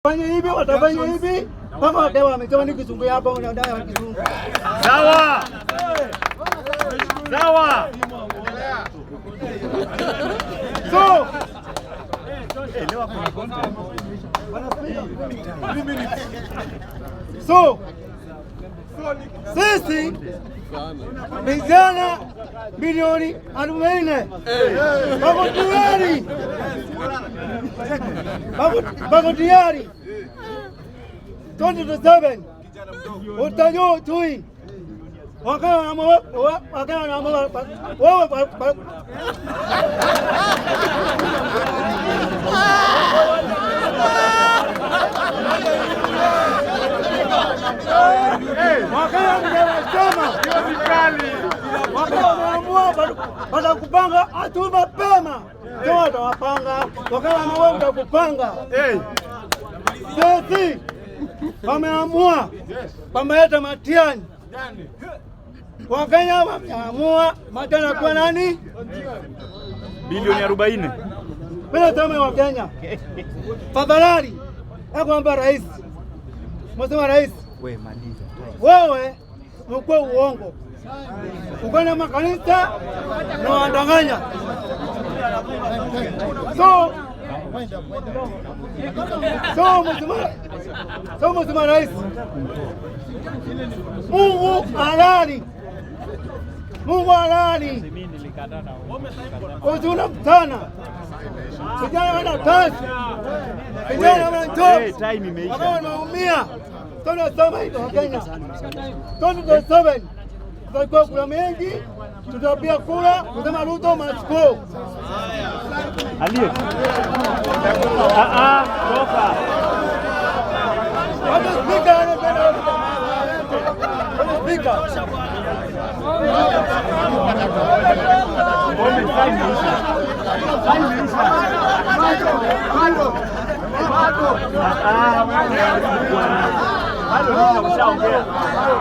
Fanya hivi, watafanya hivi. Kama dewa amesema ni kizungu hapa unadai kizungu. Sawa. Sawa. So, elewa kuna content. So, sisi vijana milioni 40 wako tayari, wako tayari 2027 utajo tui wakana na wewe baada kupanga atu mapema ndio watawapanga wakala na wewe utakupanga. Sisi wameamua wameleta Matiang'i. Wakenya wameamua Matiang'i kwa nani? Bilioni 40. Bila tama wa Kenya. Tafadhali nakwambia rais. Mheshimiwa rais. Wewe maliza. Wewe mkuu uongo. Ukana makanisa na wadanganya. So Mheshimiwa rais. Mungu halali. Mungu halali. Ujuna mtana. Vijana wana kazi. Vijana wana job. Time imeisha. Wao wanaumia. Tunasema hizo Kenya. 2027 tutakuwa kula mengi, tutapia kula, kusema Ruto must go. Aliye. Toka. What is speaker? What is speaker? Bado